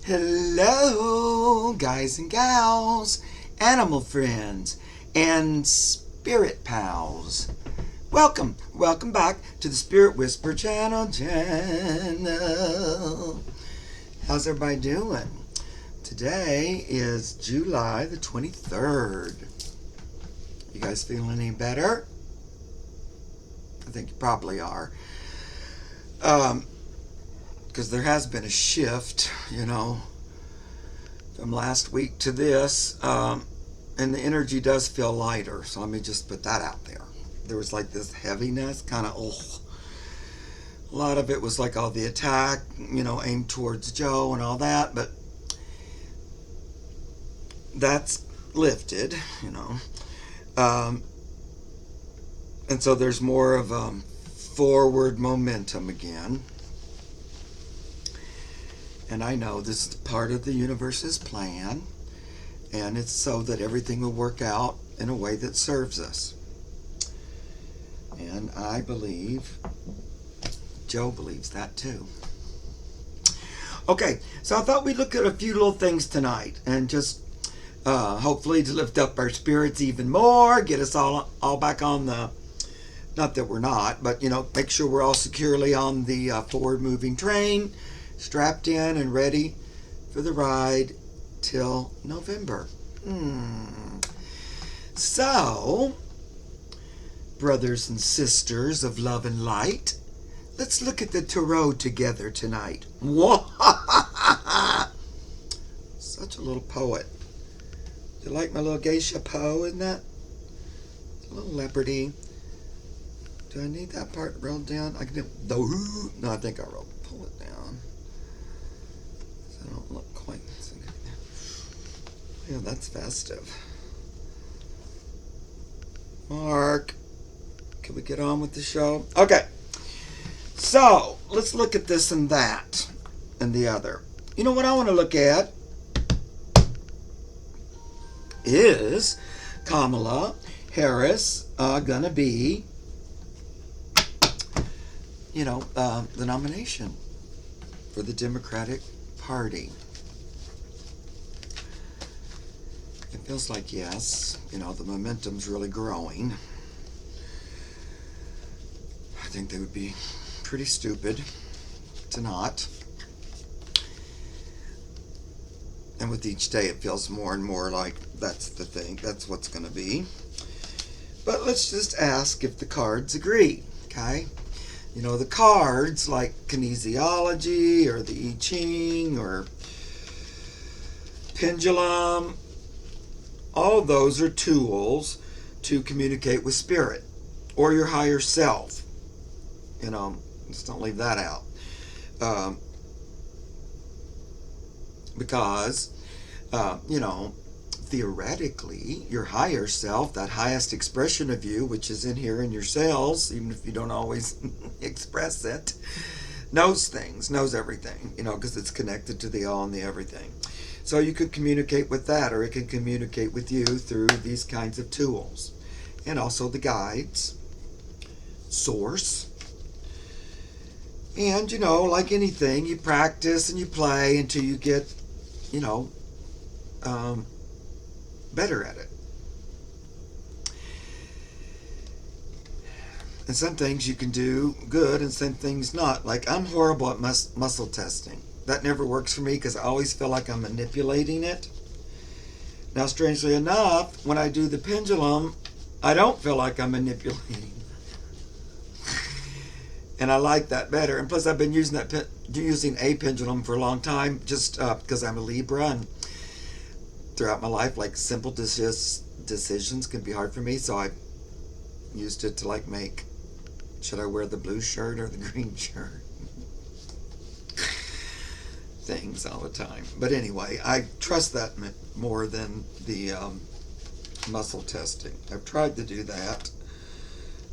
Hello, guys and gals, animal friends, and spirit pals. Welcome back to the Spirit Whisper channel. How's everybody doing? Today is July the 23rd. You guys feeling any better? I think you probably are. Because there has been a shift, from last week to this, and the energy does feel lighter. So let me just put that out there. There was like this heaviness, kind of, a lot of it was like all the attack, aimed towards Joe and all that, but that's lifted, and so there's more of forward momentum again. And I know this is part of the universe's plan, and it's so that everything will work out in a way that serves us. And I believe Joe believes that too. Okay, so I thought we'd look at a few little things tonight, and just hopefully to lift up our spirits even more, get us all back on the, not that we're not, but make sure we're all securely on the forward moving train, strapped in and ready for the ride till November. So, brothers and sisters of love and light, let's look at the tarot together tonight. Such a little poet. You like my little geisha Poe, isn't that? A little leopardy. Do I need that part rolled down? I can do. No, I think I'll pull it down. So I don't look quite so good. Yeah, that's festive. Mark, can we get on with the show? Okay. So let's look at this and that and the other. What I want to look at is Kamala Harris gonna be, the nomination for the Democratic Party. It feels like yes, the momentum's really growing. I think they would be pretty stupid to not. And with each day, it feels more and more like that's the thing. That's what's going to be. But let's just ask if the cards agree, okay? The cards like kinesiology or the I Ching or pendulum, all those are tools to communicate with spirit or your higher self. Just don't leave that out. Because, theoretically, your higher self, that highest expression of you, which is in here in your cells, even if you don't always express it, knows things, knows everything, because it's connected to the all and the everything. So you could communicate with that, or it can communicate with you through these kinds of tools. And also the guides, source. And, like anything, you practice and you play until you get, better at it. And some things you can do good and some things not. Like, I'm horrible at muscle testing. That never works for me because I always feel like I'm manipulating it. Now, strangely enough, when I do the pendulum, I don't feel like I'm manipulating. And I like that better. And plus, I've been using a pendulum for a long time, just because I'm a Libra, and throughout my life, like simple decisions can be hard for me. So I used it to make, should I wear the blue shirt or the green shirt? Things all the time. But anyway, I trust that more than the muscle testing. I've tried to do that.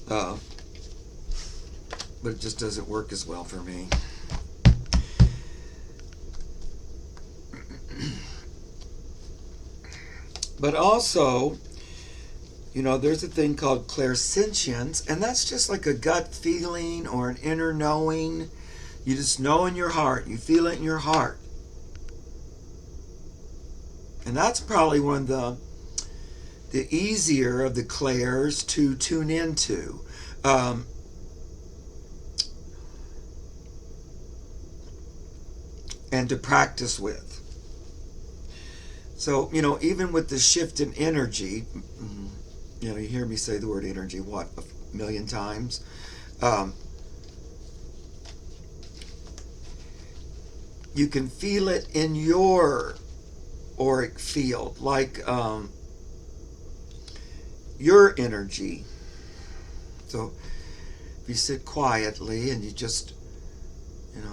But it just doesn't work as well for me. But also, there's a thing called clairsentience, and that's just like a gut feeling or an inner knowing. You just know in your heart, you feel it in your heart. And that's probably one of the easier of the clairs to tune into. Um, and to practice with. So, even with the shift in energy, you hear me say the word energy, what, a million times? Um, you can feel it in your auric field, like your energy. So, if you sit quietly and you just,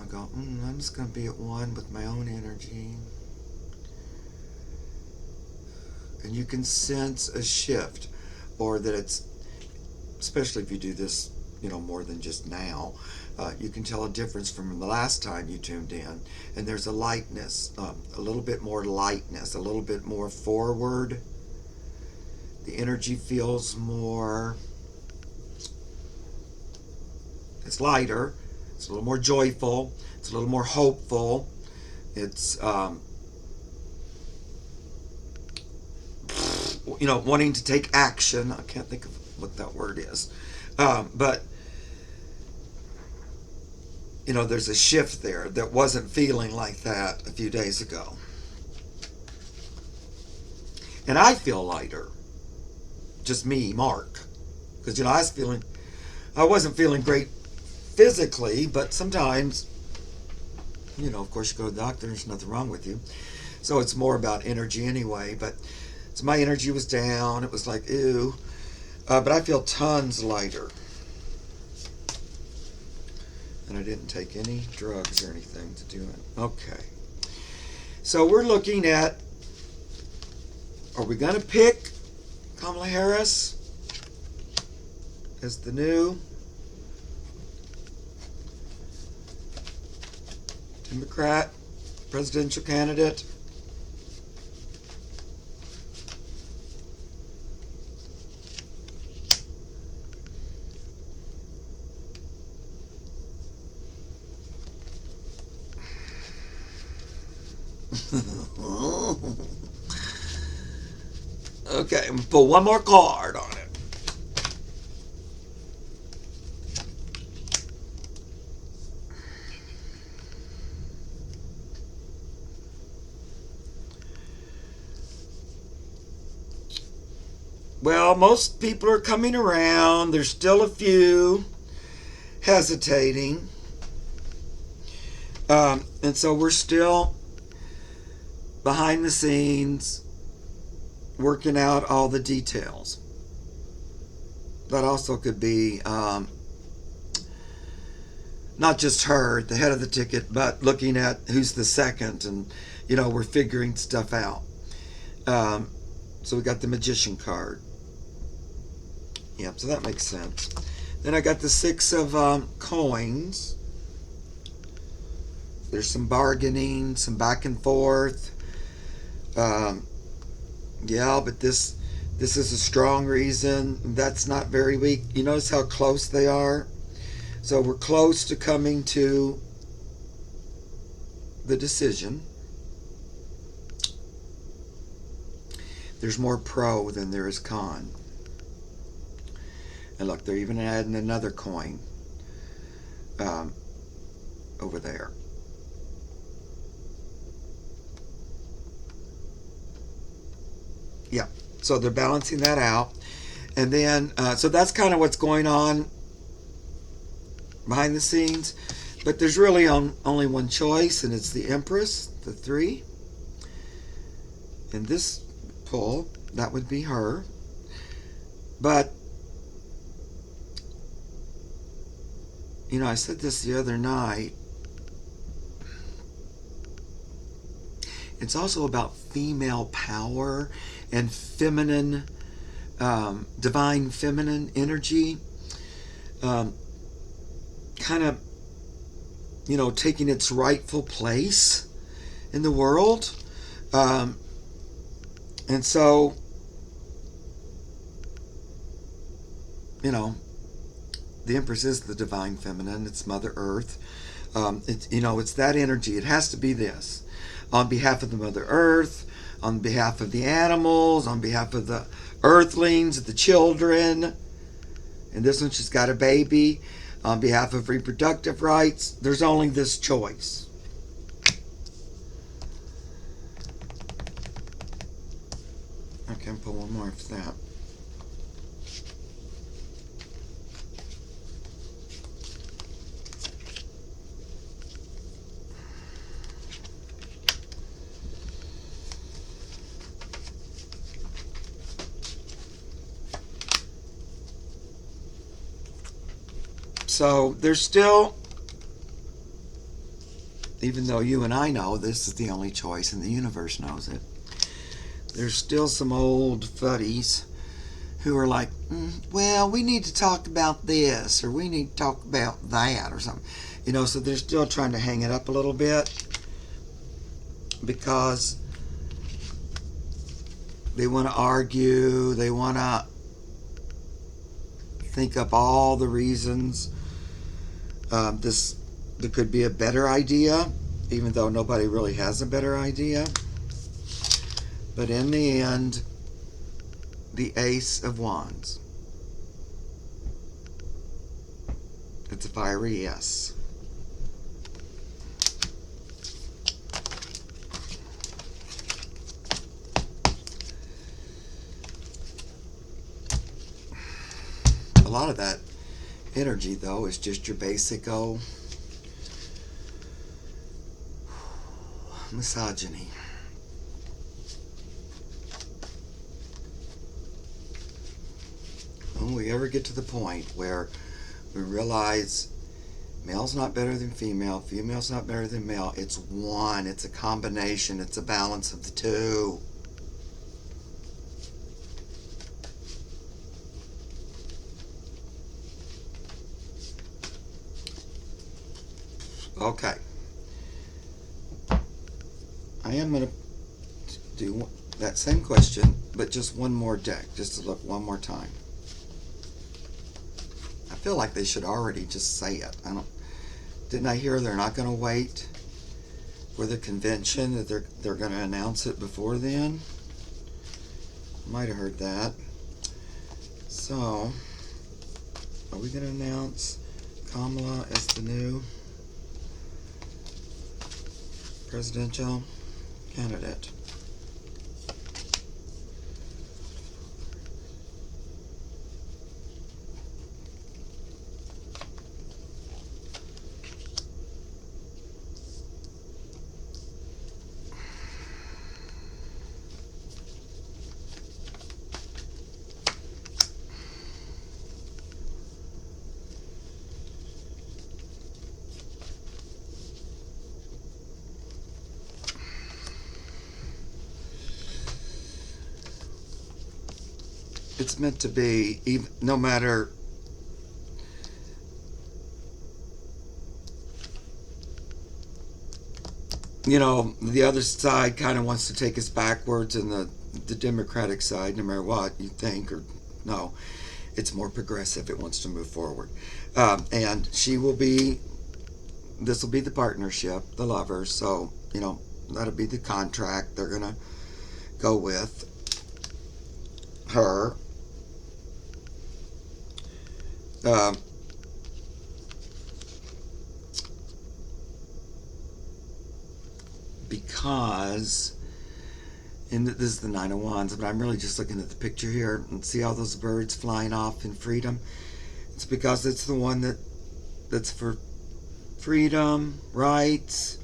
go, I'm just going to be at one with my own energy. And you can sense a shift, or that it's, especially if you do this, more than just now, you can tell a difference from the last time you tuned in. And there's a lightness, a little bit more lightness, a little bit more forward. The energy feels more, it's lighter, it's a little more joyful, it's a little more hopeful. It's, wanting to take action. I can't think of what that word is. But, there's a shift there that wasn't feeling like that a few days ago. And I feel lighter. Just me, Mark. Because, I wasn't feeling great physically, but sometimes, of course you go to the doctor, there's nothing wrong with you. So it's more about energy anyway. But so my energy was down. It was like, ew. But I feel tons lighter. And I didn't take any drugs or anything to do it. Okay. So we're looking at, are we going to pick Kamala Harris as the new Democrat presidential candidate? Okay, put one more card on it. Well, most people are coming around. There's still a few hesitating. And so we're still behind the scenes working out all the details. That also could be not just her, the head of the ticket, but looking at who's the second, and we're figuring stuff out. So we got the magician card. Yep, so that makes sense. Then I got the 6 of coins. There's some bargaining, some back and forth. Yeah, but this is a strong reason. That's not very weak. You notice how close they are? So we're close to coming to the decision. There's more pro than there is con. And look, they're even adding another coin over there. Yeah, so they're balancing that out. And then, so that's kind of what's going on behind the scenes. But there's really only one choice, and it's the Empress, the 3. And this pull, that would be her. But, I said this the other night. It's also about female power and feminine, divine feminine energy. Kind of, taking its rightful place in the world. And so, the Empress is the divine feminine. It's Mother Earth. It's that energy. It has to be this. On behalf of the Mother Earth, on behalf of the animals, on behalf of the earthlings, the children. And this one, she's got a baby. On behalf of reproductive rights, there's only this choice. I can pull one more for that. So there's still, even though you and I know this is the only choice and the universe knows it, there's still some old fuddies who are like, well, we need to talk about this, or we need to talk about that, or something. You know, so they're still trying to hang it up a little bit because they want to argue, they want to think up all the reasons there could be a better idea, even though nobody really has a better idea. But in the end, the Ace of Wands. It's a fiery yes. A lot of that energy, though, is just your basic misogyny. When we ever get to the point where we realize male's not better than female, female's not better than male, it's one, it's a combination, it's a balance of the two. Okay. I am going to do that same question, but just one more deck, just to look one more time. I feel like they should already just say it. Didn't I hear they're not going to wait for the convention, that they're going to announce it before then? Might have heard that. So, are we going to announce Kamala as the new presidential candidate? It's meant to be, even, no matter the other side kind of wants to take us backwards, and the Democratic side, no matter what you think, or no, it's more progressive. It wants to move forward. And this will be the partnership, the lovers. So, that'll be the contract they're going to go with her. Because, and this is the Nine of Wands, but I'm really just looking at the picture here and see all those birds flying off in freedom. It's because it's the one that's for freedom, rights.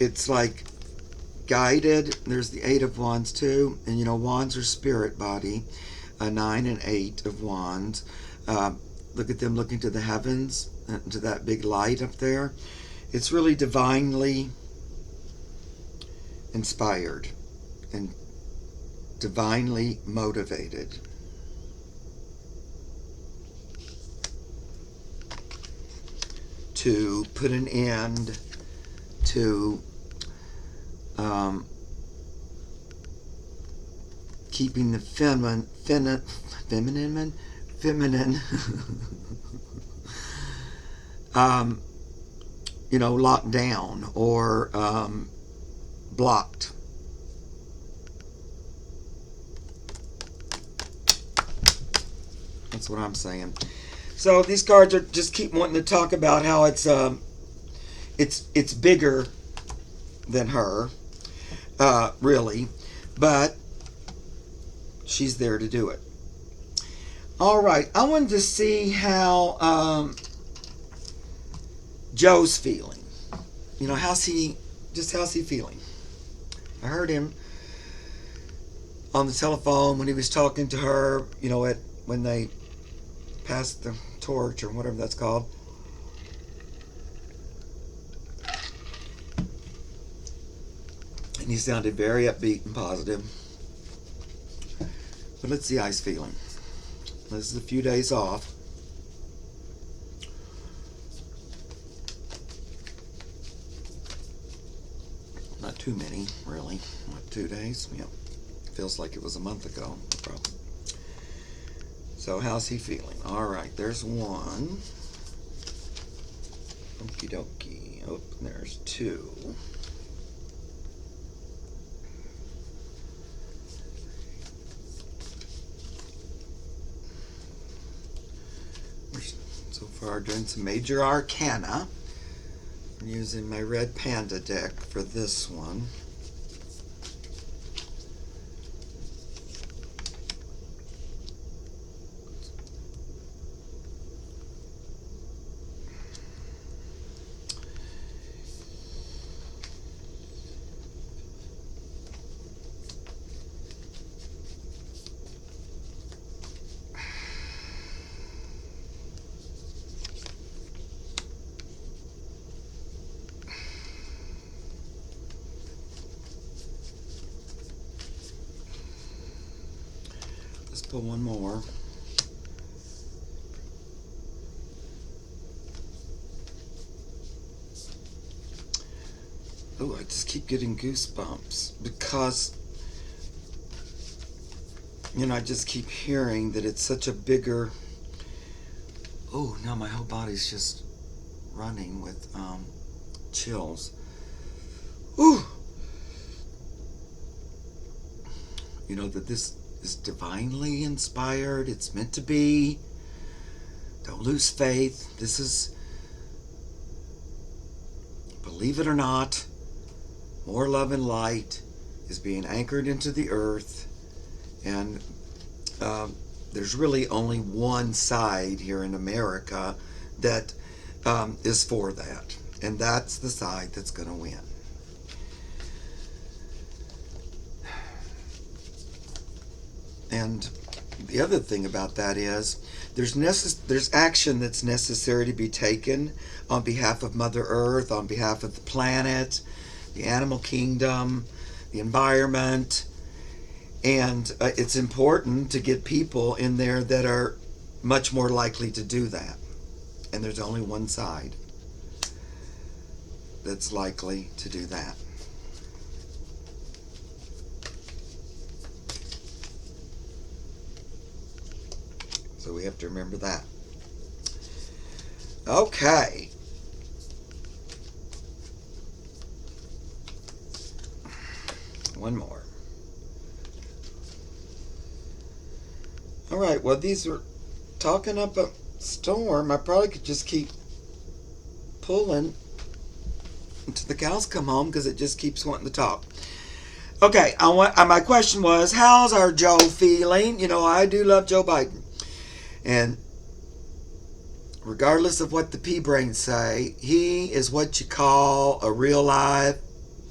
It's like guided. There's the Eight of Wands too, and wands are spirit body. 9 and 8 of Wands. Look at them looking to the heavens, to that big light up there. It's really divinely inspired and divinely motivated. To put an end to keeping the feminine locked down, or blocked. That's what I'm saying. So these cards are just keep wanting to talk about how it's bigger than her, really, but she's there to do it. All right, I wanted to see how Joe's feeling. You know, how's he feeling? I heard him on the telephone when he was talking to her, you know, when they passed the torch or whatever that's called. And he sounded very upbeat and positive. But let's see how he's feeling. This is a few days off. Not too many, really. What, 2 days? Yep. Feels like it was a month ago, probably. So how's he feeling? All right, there's one. Okie dokie. Oh, there's two. We're so far doing some major arcana. I'm using my red panda deck for this one. Let's pull one more. Oh, I just keep getting goosebumps because, you know, I just keep hearing that it's such a bigger. Oh, now my whole body's just running with chills. Ooh. You know, that this is divinely inspired. It's meant to be. Don't lose faith. This is, believe it or not, more love and light is being anchored into the earth. And there's really only one side here in America that is for that. And that's the side that's going to win. And the other thing about that is there's action that's necessary to be taken on behalf of Mother Earth, on behalf of the planet, the animal kingdom, the environment. And it's important to get people in there that are much more likely to do that. And there's only one side that's likely to do that. So we have to remember that. Okay. One more. All right, well, these are talking up a storm. I probably could just keep pulling until the cows come home because it just keeps wanting to talk. Okay, my question was, how's our Joe feeling? You know, I do love Joe Biden. And regardless of what the pea-brains say, he is what you call a real live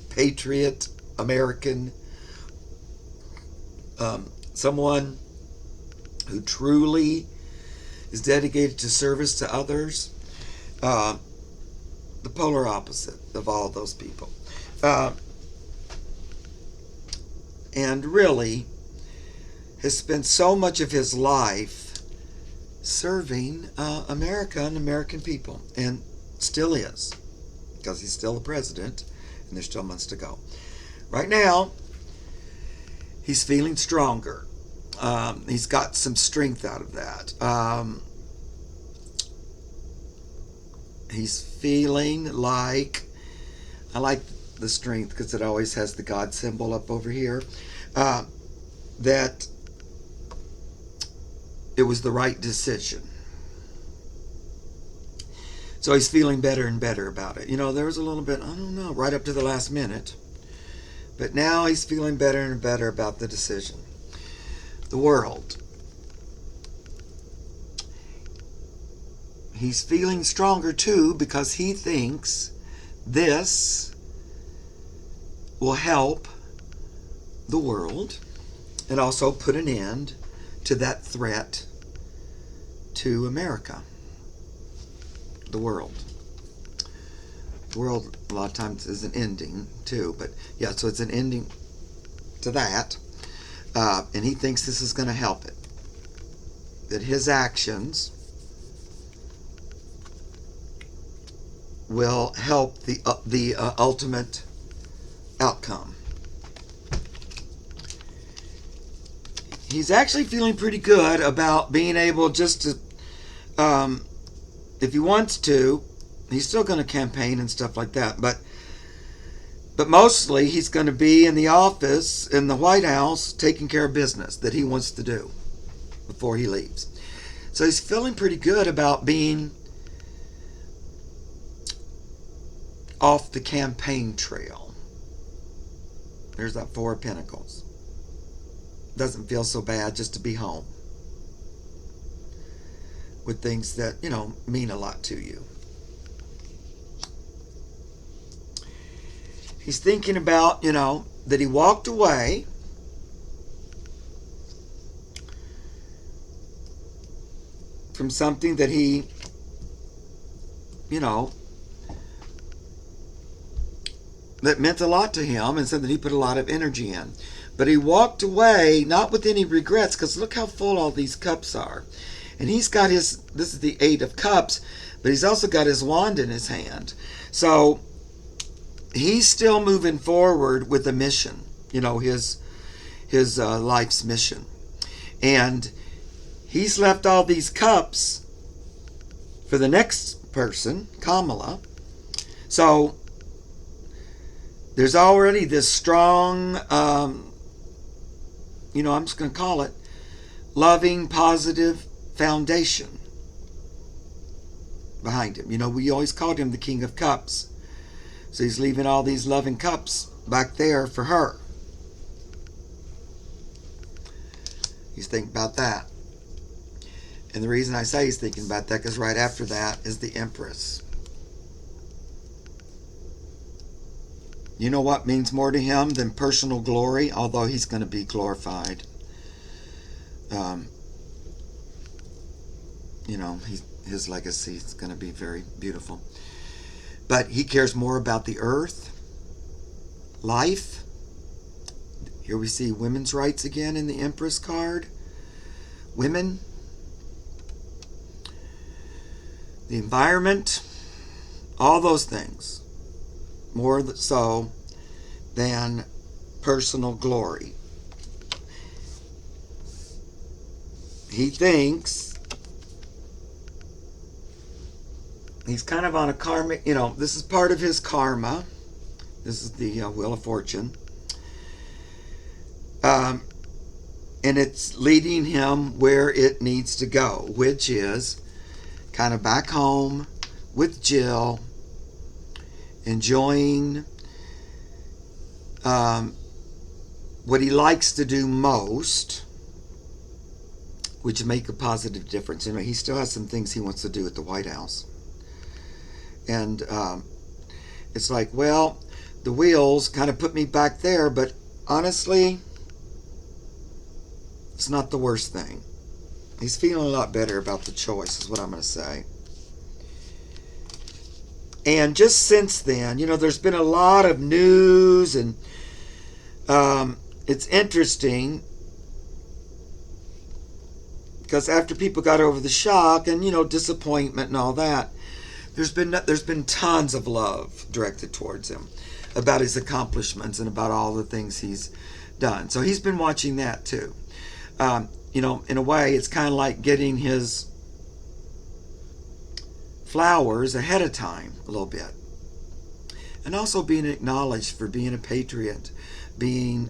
patriot American. Someone who truly is dedicated to service to others. The polar opposite of all of those people. And really has spent so much of his life serving America and American people, and still is, because he's still the president, and there's still months to go. Right now, he's feeling stronger. He's got some strength out of that. He's feeling like, I like the strength, because it always has the God symbol up over here, that it was the right decision. So he's feeling better and better about it. There was a little bit, I don't know, right up to the last minute. But now he's feeling better and better about the decision. The world. He's feeling stronger too, because he thinks this will help the world and also put an end to that threat to America. The world. The world a lot of times is an ending too, but yeah, so it's an ending to that, and he thinks this is going to help it. That his actions will help the ultimate outcome. He's actually feeling pretty good about being able just to, if he wants to, he's still going to campaign and stuff like that, but mostly he's going to be in the office in the White House taking care of business that he wants to do before he leaves. So he's feeling pretty good about being off the campaign trail. There's that Four of Pentacles. Doesn't feel so bad just to be home with things that, mean a lot to you. He's thinking about, that he walked away from something that he, that meant a lot to him and something he put a lot of energy in. But he walked away not with any regrets, because look how full all these cups are. And he's got this is the Eight of Cups, but he's also got his wand in his hand. So he's still moving forward with a mission, his life's mission. And he's left all these cups for the next person, Kamala. So there's already this strong, I'm just going to call it loving, positive foundation behind him. We always called him the King of Cups. So he's leaving all these loving cups back there for her. He's thinking about that. And the reason I say he's thinking about that, because right after that is the Empress. You know what means more to him than personal glory, although he's going to be glorified. His legacy is going to be very beautiful. But he cares more about the earth, life. Here we see women's rights again in the Empress card. Women. The environment. All those things. More so than personal glory. He thinks he's kind of on a karmic, this is part of his karma. This is the Wheel of Fortune. And it's leading him where it needs to go, which is kind of back home with Jill, enjoying what he likes to do most, which make a positive difference. He still has some things he wants to do at the White House. And it's like, well, the wheels kind of put me back there, but honestly, it's not the worst thing. He's feeling a lot better about the choice, is what I'm going to say. And just since then, there's been a lot of news, and it's interesting because after people got over the shock and disappointment and all that, there's been tons of love directed towards him about his accomplishments and about all the things he's done. So he's been watching that too. In a way, it's kind of like getting his flowers ahead of time a little bit, And also being acknowledged for being a patriot, being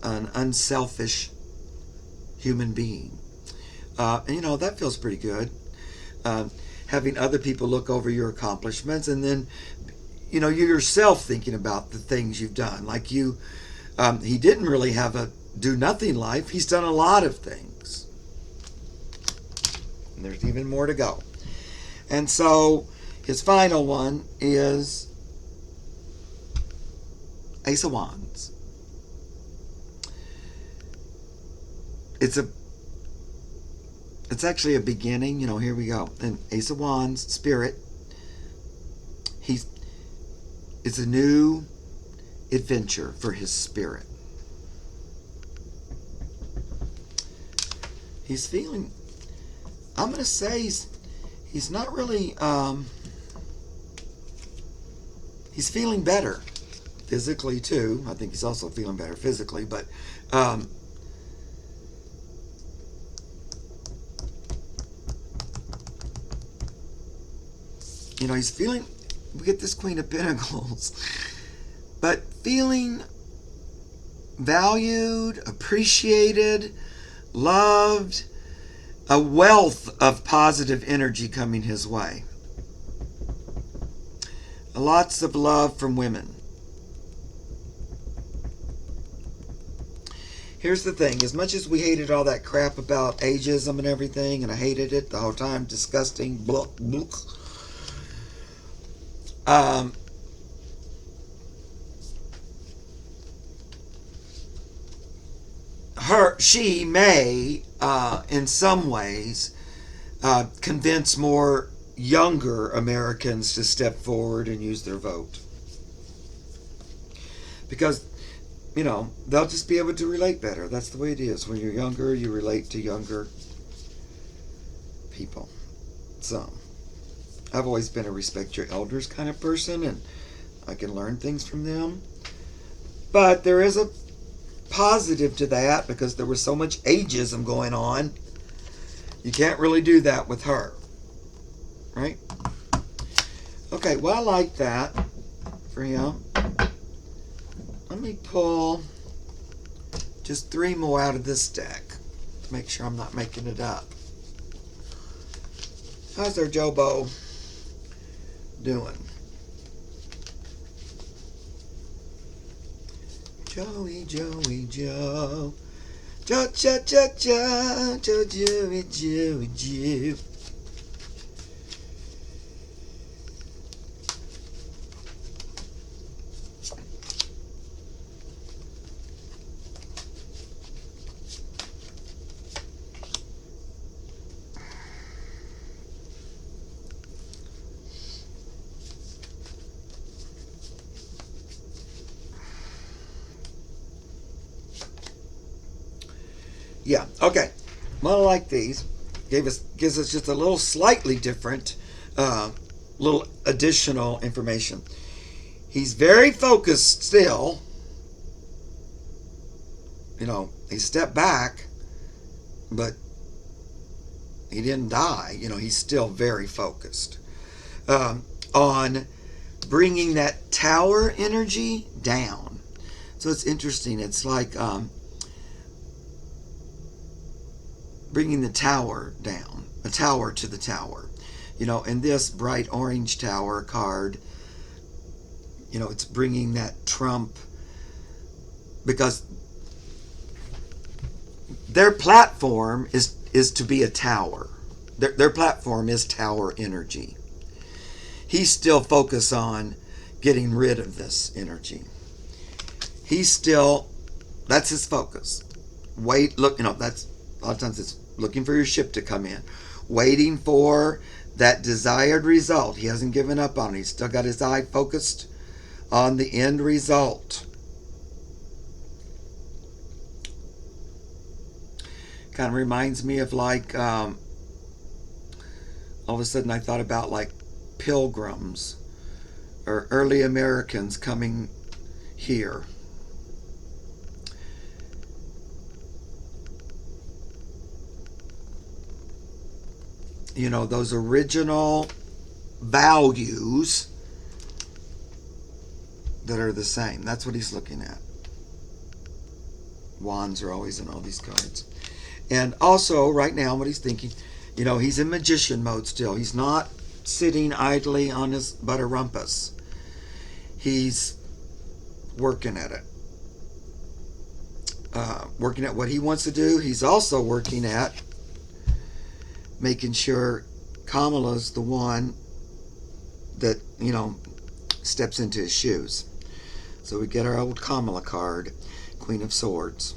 an unselfish human being. And that feels pretty good. Uh, Having other people look over your accomplishments, and then, you yourself thinking about the things you've done. Like he didn't really have a do nothing life. He's done a lot of things. And there's even more to go. And so his final one is Ace of Wands. It's actually a beginning. Here we go. And Ace of Wands, Spirit. It's a new adventure for his spirit. He's feeling, I'm going to say he's not really, he's feeling better physically too. I think he's also feeling better physically, but he's feeling, we get this Queen of Pentacles, but feeling valued, appreciated, loved, a wealth of positive energy coming his way. Lots of love from women. Here's the thing, as much as we hated all that crap about ageism and everything, and I hated it the whole time, disgusting, blah, blah, she may, in some ways, convince more younger Americans to step forward and use their vote. Because, they'll just be able to relate better. That's the way it is. When you're younger, you relate to younger people. So, I've always been a respect your elders kind of person, and I can learn things from them. But there is a positive to that, because there was so much ageism going on. You can't really do that with her. Right? Okay, well, I like that for him. Let me pull just 3 more out of this deck to make sure I'm not making it up. How's our Jobo doing? Joey, Joey, Joe. Joe, Joe, Joe, Joe, Joe, Joey, Joey, Joe. Yeah, okay. Well, I like these. Gives us just a little slightly different, little additional information. He's very focused still. He stepped back, but he didn't die. He's still very focused on bringing that tower energy down. So it's interesting. It's like bringing the tower down, a tower to the tower. In this bright orange tower card, it's bringing that Trump, because their platform is to be a tower. Their platform is tower energy. He's still focused on getting rid of this energy. That's his focus. That's a lot of times it's looking for your ship to come in, waiting for that desired result. He hasn't given up on it. He's still got his eye focused on the end result. Kind of reminds me of like, all of a sudden I thought about like pilgrims or early Americans coming here. Those original values that are the same. That's what he's looking at. Wands are always in all these cards. And also, right now, what he's thinking, he's in magician mode still. He's not sitting idly on his butter rumpus. He's working at it. Working at what he wants to do. He's also working at making sure Kamala's the one that, steps into his shoes. So we get our old Kamala card, Queen of Swords.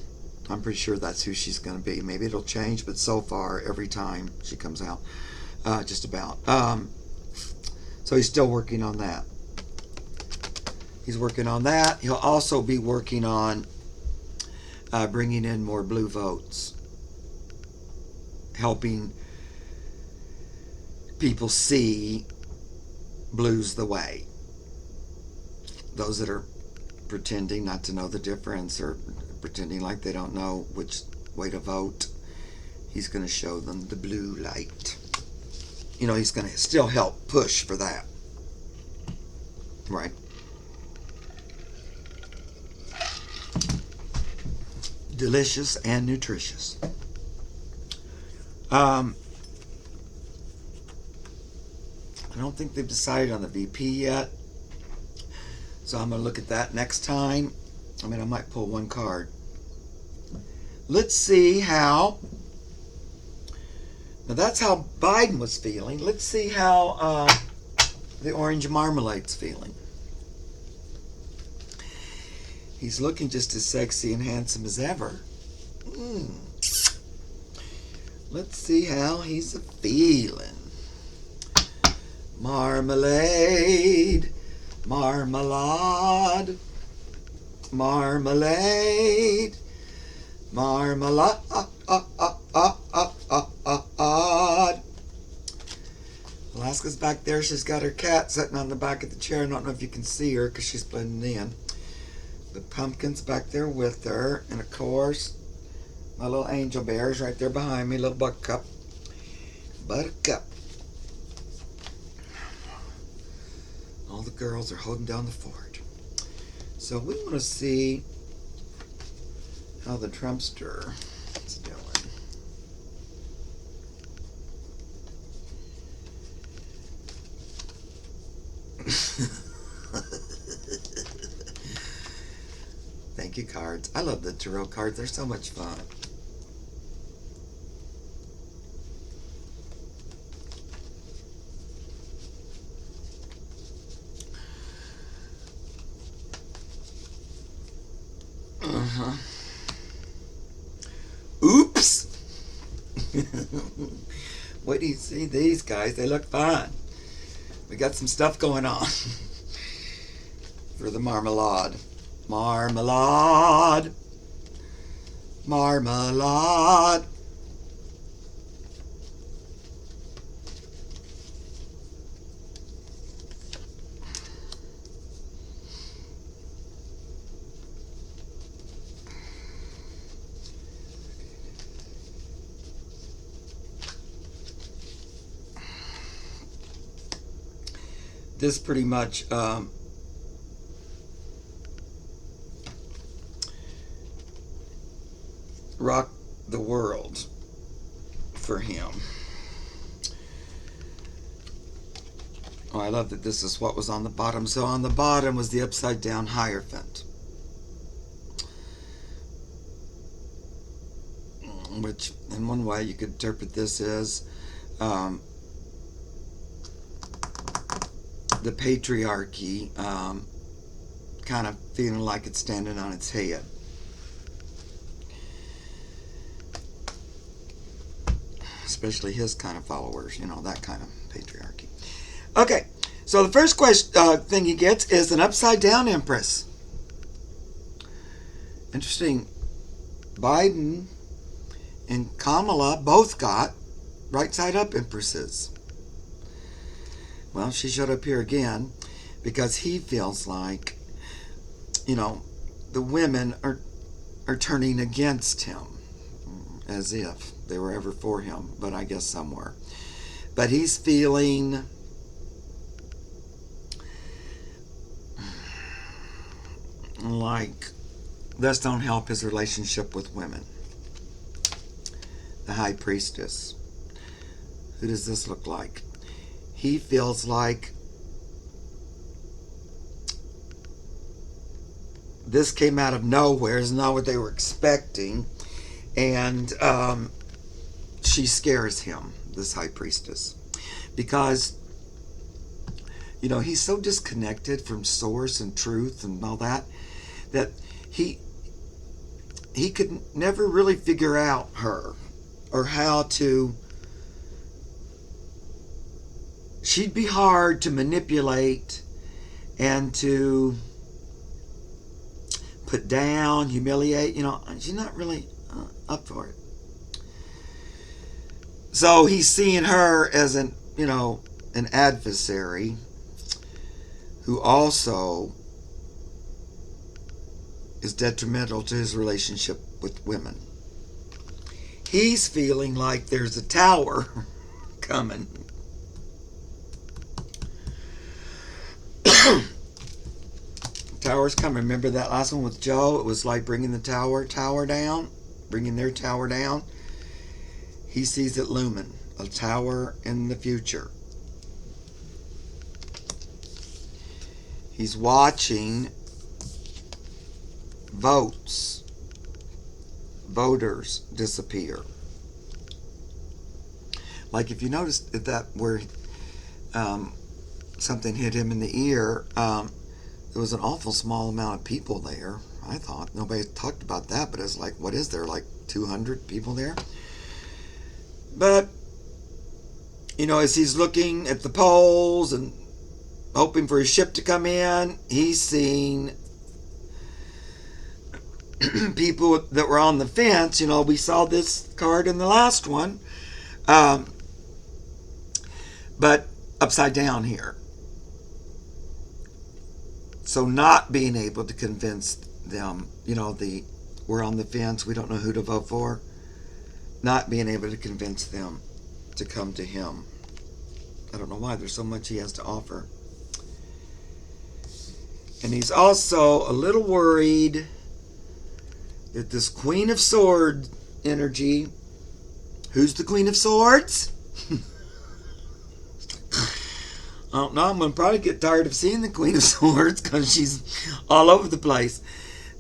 I'm pretty sure that's who she's going to be. Maybe it'll change, but so far, every time she comes out, just about. So he's still working on that. He's working on that. He'll also be working on bringing in more blue votes, helping people see blue's the way. Those that are pretending not to know the difference or pretending like they don't know which way to vote, he's going to show them the blue light. He's going to still help push for that. Right. Delicious and nutritious. I don't think they've decided on the VP yet. So I'm going to look at that next time. I might pull one card. Let's see how... Now that's how Biden was feeling. Let's see how the orange marmalade's feeling. He's looking just as sexy and handsome as ever. Let's see how he's feeling. Marmalade, marmalade, marmalade, marmalade. Alaska's back there. She's got her cat sitting on the back of the chair. I don't know if you can see her because she's blending in. The pumpkin's back there with her. And of course, my little angel bear's right there behind me. Little buttercup. Buttercup. All the girls are holding down the fort. So we want to see how the Trumpster is doing. Thank you, cards. I love the tarot cards. They're so much fun. Oops. What do you see? These guys, they look fun. We got some stuff going on for the marmalade. Marmalade. Marmalade. This pretty much rocked the world for him. Oh, I love that this is what was on the bottom. So on the bottom was the upside down Hierophant, which in one way you could interpret this as the patriarchy kind of feeling like it's standing on its head. Especially his kind of followers, that kind of patriarchy. Okay, so the first thing he gets is an upside down Empress. Interesting. Biden and Kamala both got right side up Empresses. Well, she showed up here again because he feels like, the women are turning against him, as if they were ever for him, but I guess some were. But he's feeling like this don't help his relationship with women. The high priestess. Who does this look like? He feels like this came out of nowhere. It's not what they were expecting. And she scares him, this high priestess. Because, you know, he's so disconnected from source and truth and all that, that he could never really figure out her or how to. She'd be hard to manipulate and to put down, humiliate. You know, she's not really up for it. So he's seeing her as an adversary who also is detrimental to his relationship with women. He's feeling like there's a tower coming. Tower's coming. Remember that last one with Joe? It was like bringing the tower down, bringing their tower down. He sees it looming, a tower in the future. He's watching voters disappear. Like if you noticed that where something hit him in the ear, there was an awful small amount of people there. I thought nobody talked about that, but it's like, what is there, like 200 people there? But you know, as he's looking at the polls and hoping for his ship to come in, he's seeing people that were on the fence. You know, we saw this card in the last one, but upside down here. So not being able to convince them, you know, we're on the fence, we don't know who to vote for. Not being able to convince them to come to him. I don't know why, there's so much he has to offer. And he's also a little worried that this Queen of Swords energy, who's the Queen of Swords? I don't know, I'm going to probably get tired of seeing the Queen of Swords because she's all over the place.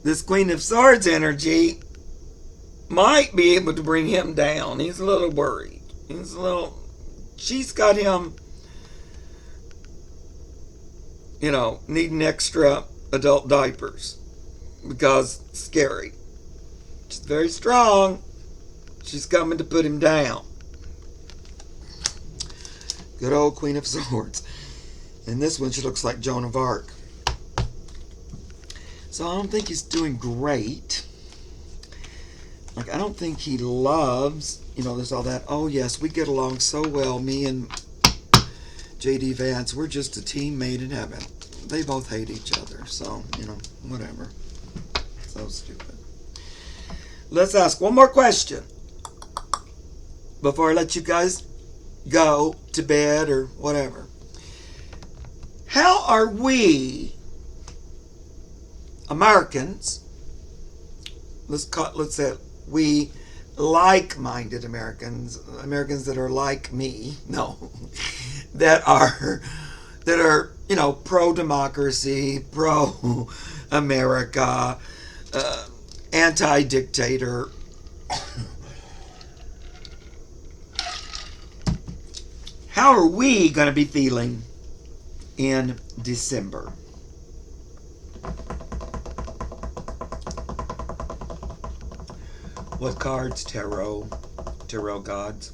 This Queen of Swords energy might be able to bring him down. He's a little worried. She's got him, you know, needing extra adult diapers because it's scary. She's very strong. She's coming to put him down. Good old Queen of Swords. And this one, she looks like Joan of Arc. So I don't think he's doing great. Like, I don't think he loves, you know, there's all that, oh yes, we get along so well, me and J.D. Vance, we're just a team made in heaven. They both hate each other, so, you know, whatever. So stupid. Let's ask one more question before I let you guys go to bed or whatever. How are we Americans, let's say we like-minded Americans that are like me, that are you know, pro-democracy, pro-America, anti-dictator. How are we going to be feeling in December? What cards? Tarot gods.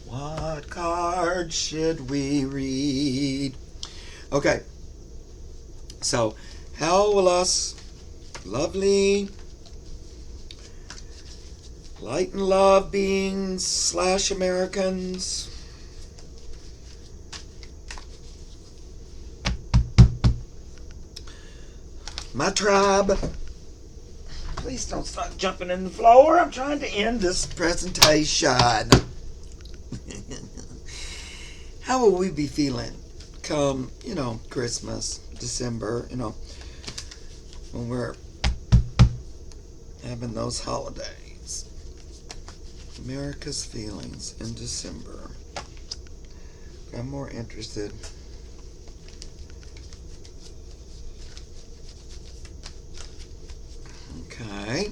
What cards should we read? Okay. So, how will us lovely light and love beings / Americans my tribe, please don't start jumping in the floor. I'm trying to end this presentation. How will we be feeling come, Christmas, December, when we're having those holidays. America's feelings in December. I'm more interested. Okay.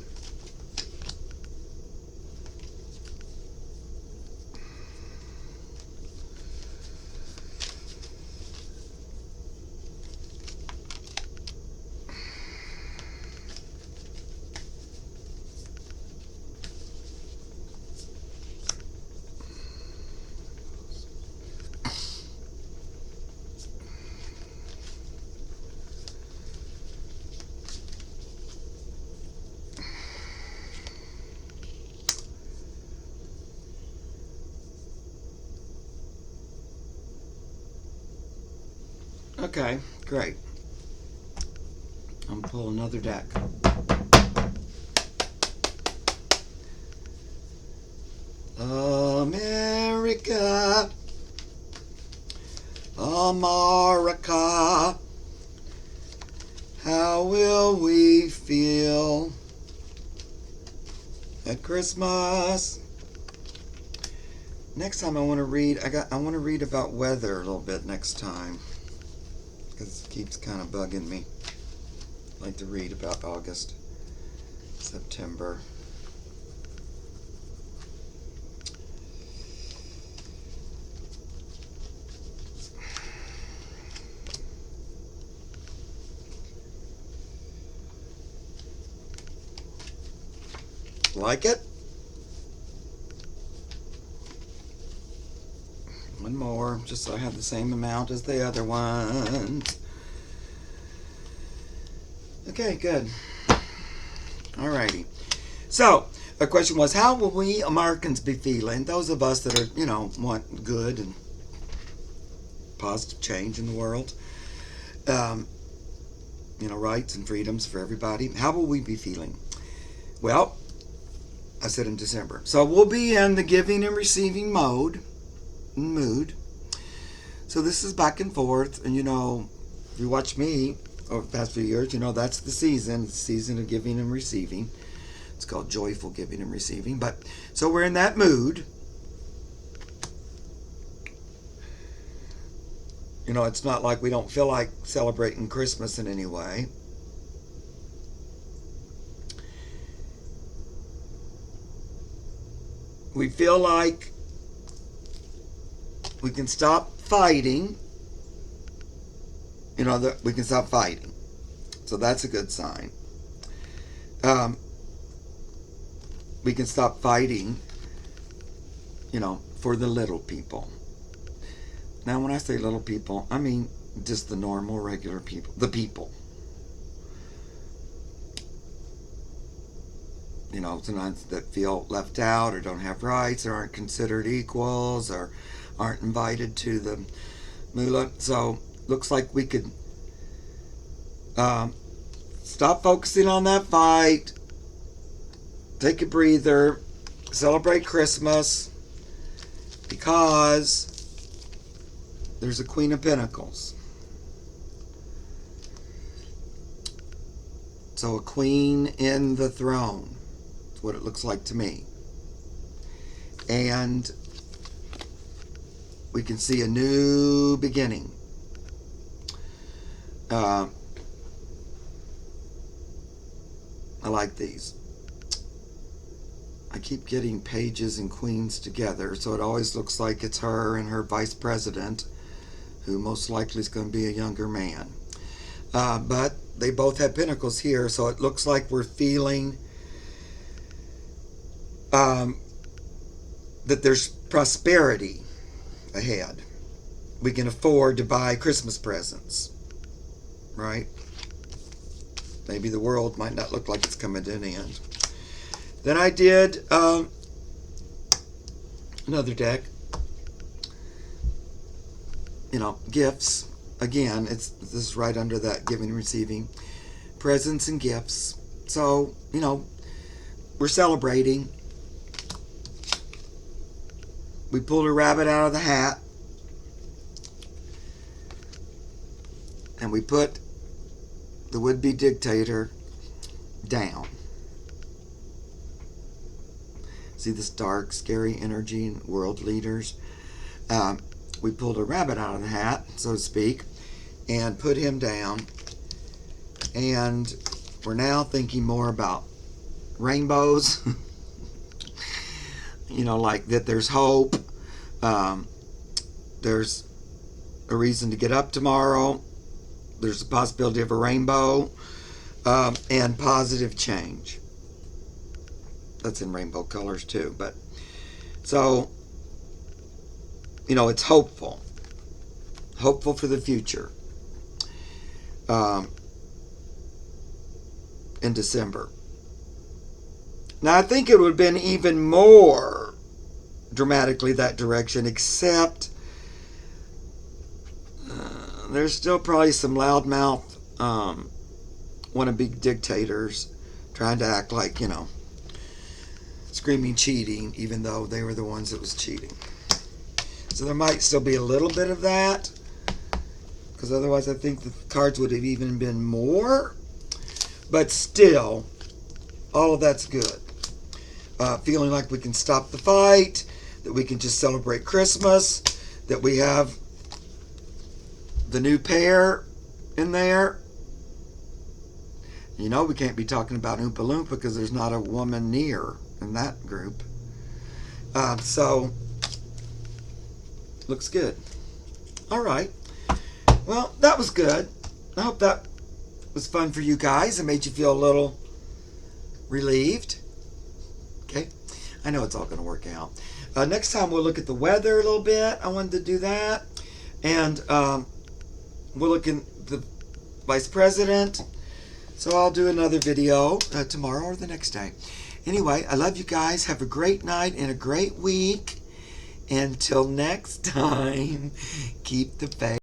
Okay, great. I'm gonna pull another deck. America, America, how will we feel at Christmas? Next time I want to read. I want to read about weather a little bit next time, because it keeps kind of bugging me. I like to read about August, September. Like it? One more, just so I have the same amount as the other ones. Okay, good. Alrighty. So, the question was, how will we Americans be feeling? Those of us that are, want good and positive change in the world. Rights and freedoms for everybody. How will we be feeling? Well, I said in December. So we'll be in the giving and receiving mood. So this is back and forth. And, if you watch me over the past few years, that's the season of giving and receiving. It's called joyful giving and receiving. But so we're in that mood. It's not like we don't feel like celebrating Christmas in any way. We feel like we can stop fighting. We can stop fighting. So that's a good sign. We can stop fighting, for the little people. Now, when I say little people, I mean just the normal, regular people. The people. Sometimes that feel left out or don't have rights or aren't considered equals or aren't invited to the moolah. So, looks like we could stop focusing on that fight, take a breather, celebrate Christmas, because there's a Queen of Pentacles. So a queen in the throne. That's what it looks like to me. And we can see a new beginning. I like these. I keep getting pages and queens together, so it always looks like it's her and her vice president, who most likely is going to be a younger man. But they both have pentacles here, so it looks like we're feeling that there's prosperity ahead. We can afford to buy Christmas presents, right? Maybe the world might not look like it's coming to an end. Then I did another deck. Gifts. Again, this is right under that giving and receiving. Presents and gifts. So, we're celebrating. We pulled a rabbit out of the hat. and we put the would-be dictator down. See this dark, scary energy in world leaders? We pulled a rabbit out of the hat, so to speak, and put him down. And we're now thinking more about rainbows. You know, like that there's hope. There's a reason to get up tomorrow. There's a possibility of a rainbow. And positive change. That's in rainbow colors too. But so, you know, it's hopeful. Hopeful for the future. In December. Now, I think it would have been even more dramatically that direction, except there's still probably some loudmouth wannabe dictators trying to act like, you know, screaming cheating, even though they were the ones that was cheating. So there might still be a little bit of that, because otherwise I think the cards would have even been more. But still, all of that's good. Feeling like we can stop the fight, that we can just celebrate Christmas, that we have the new pair in there. You know, we can't be talking about Oompa Loompa because there's not a woman near in that group. So, looks good. All right. Well, that was good. I hope that was fun for you guys and made you feel a little relieved. Okay. I know it's all going to work out. Next time we'll look at the weather a little bit. I wanted to do that. And we'll look at the vice president. So I'll do another video tomorrow or the next day. Anyway, I love you guys. Have a great night and a great week. Until next time, keep the faith.